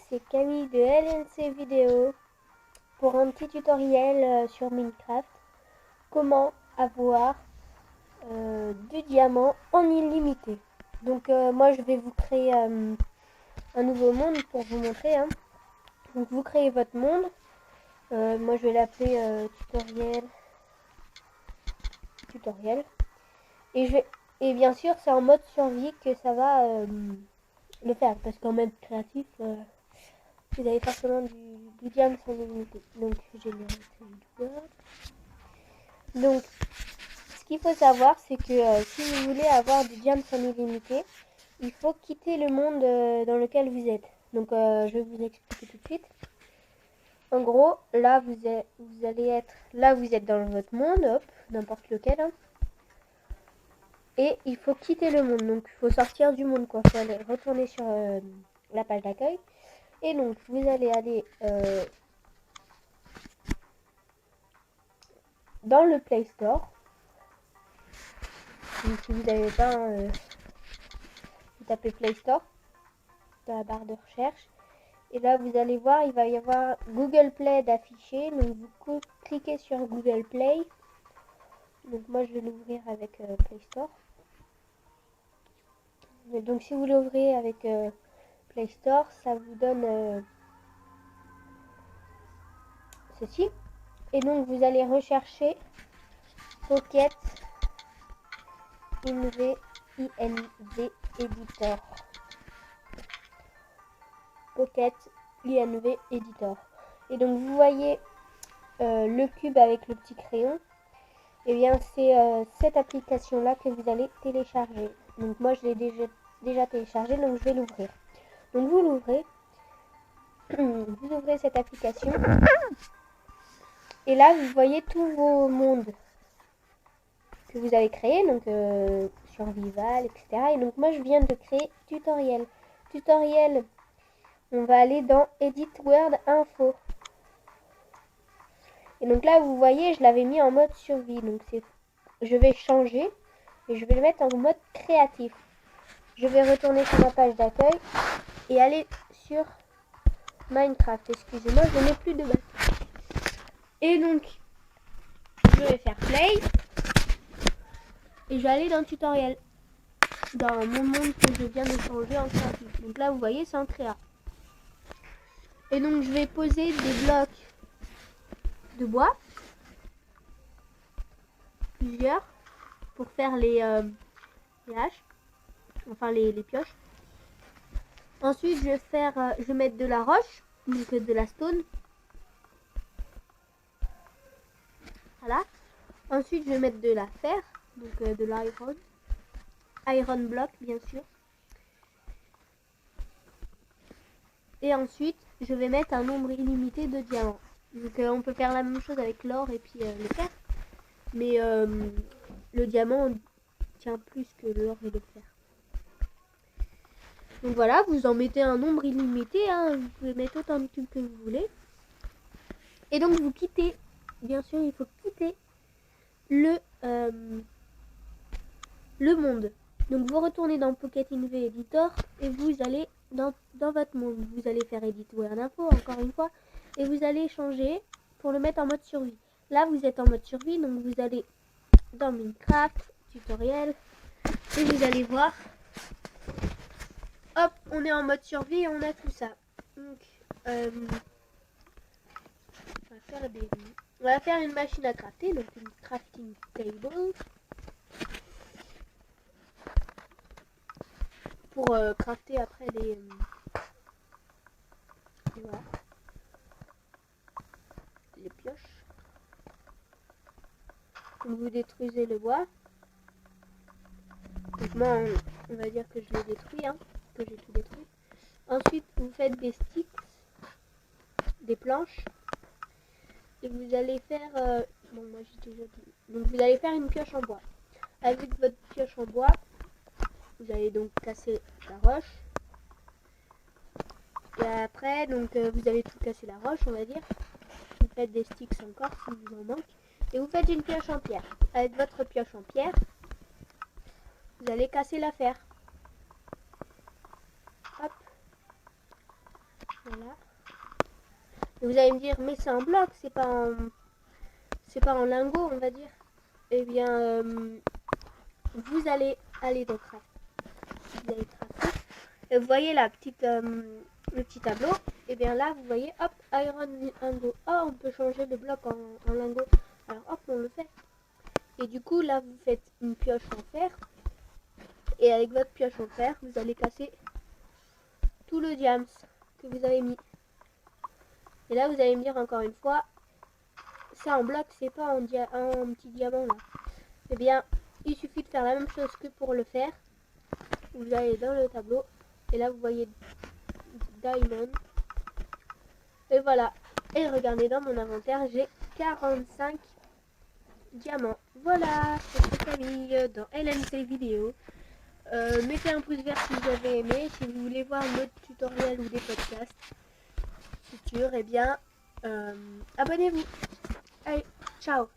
c'est Camille de LNC Vidéo pour un petit tutoriel sur Minecraft. Comment avoir du diamant en illimité. Donc moi je vais vous créer un nouveau monde pour vous montrer. Donc vous créez votre monde. Moi je vais l'appeler tutoriel. Et bien sûr c'est en mode survie que ça va le faire, parce qu'en mode créatif vous avez forcément du diamant sans illimité. Donc donc ce qu'il faut savoir, c'est que si vous voulez avoir du diamant sans illimité, il faut quitter le monde dans lequel vous êtes. Donc je vais vous expliquer tout de suite. En gros, là vous allez être, là vous êtes dans votre monde, hop, n'importe lequel. Et il faut quitter le monde, donc il faut sortir du monde, quoi. Il faut aller retourner sur la page d'accueil. Et donc vous allez aller dans le Play Store. Donc si vous n'avez pas, vous tapez Play Store dans la barre de recherche. Et là vous allez voir, il va y avoir Google Play d'afficher. Donc vous cliquez sur Google Play. Donc moi je vais l'ouvrir avec Play Store. Et donc si vous l'ouvrez avec Play Store, ça vous donne ceci. Et donc vous allez rechercher Pocket INV Editor. Pocket INV Editor. Et donc vous voyez le cube avec le petit crayon. Et bien c'est cette application là que vous allez télécharger. Donc moi je l'ai déjà téléchargé, donc je vais l'ouvrir. Donc vous l'ouvrez, vous ouvrez cette application. Et là vous voyez tous vos mondes que vous avez créés, donc survival, etc. Et donc moi je viens de créer tutoriel. Tutoriel, on va aller dans Edit Word Info. Et donc là vous voyez, je l'avais mis en mode survie. Donc je vais changer et je vais le mettre en mode créatif. Je vais retourner sur ma page d'accueil et aller sur Minecraft. Excusez-moi, je n'ai plus de base. Et donc je vais faire play. Et je vais aller dans le tutoriel. Dans mon monde que je viens de changer en créatif. Donc là vous voyez c'est en créa. Et donc je vais poser des blocs de bois. Plusieurs. Pour faire les haches. Enfin les pioches. Ensuite je vais mettre de la roche. Donc de la stone. Voilà. Ensuite je vais mettre de la fer. Donc de l'iron. Iron block bien sûr. Et ensuite je vais mettre un nombre illimité de diamants. Donc on peut faire la même chose avec l'or et puis le fer. Mais le diamant tient plus que l'or et le fer. Donc voilà, vous en mettez un nombre illimité. Vous pouvez mettre autant de cubes que vous voulez. Et donc vous quittez. Bien sûr, il faut quitter le monde. Donc vous retournez dans Pocket INV Editor et vous allez dans votre monde. Vous allez faire Edit Word Info encore une fois. Et vous allez changer pour le mettre en mode survie. Là vous êtes en mode survie, donc vous allez dans Minecraft, tutoriel. Et vous allez voir. Hop, on est en mode survie et on a tout ça. Donc on va faire une machine à crafter, donc une crafting table. Pour crafter après voilà, les pioches. Donc vous détruisez le bois. Donc moi on va dire que je l'ai détruit, que j'ai tout détruit. Ensuite vous faites des sticks, des planches. Et vous allez faire bon moi j'ai déjà dit. Donc vous allez faire une pioche en bois. Avec votre pioche en bois, vous allez donc casser la roche. Et après, donc vous avez tout cassé la roche, on va dire. Vous faites des sticks encore si vous en manque. Et vous faites une pioche en pierre. Avec votre pioche en pierre, vous allez casser la fer. Hop. Voilà. Et vous allez me dire, mais c'est en bloc, c'est pas en lingot, on va dire. Eh bien, vous allez aller dans Craft. Vous allez tracer. Et vous voyez la petite, le petit tableau. Et bien là, vous voyez, hop, Iron Lingot. Oh, on peut changer le bloc en lingot. Alors hop, on le fait. Et du coup, là, vous faites une pioche en fer. Et avec votre pioche en fer, vous allez casser tout le diams que vous avez mis. Et là, vous allez me dire encore une fois, c'est en bloc, c'est pas en petit diamant là. Eh bien, il suffit de faire la même chose que pour le fer. Vous allez dans le tableau et là vous voyez diamond. Et voilà. Et regardez dans mon inventaire, j'ai 45 diamants. Voilà, c'était Camille dans LNC vidéo. Mettez un pouce vert si vous avez aimé. Si vous voulez voir d'autres tutoriels ou des podcasts futurs, eh bien, abonnez-vous. Allez, ciao.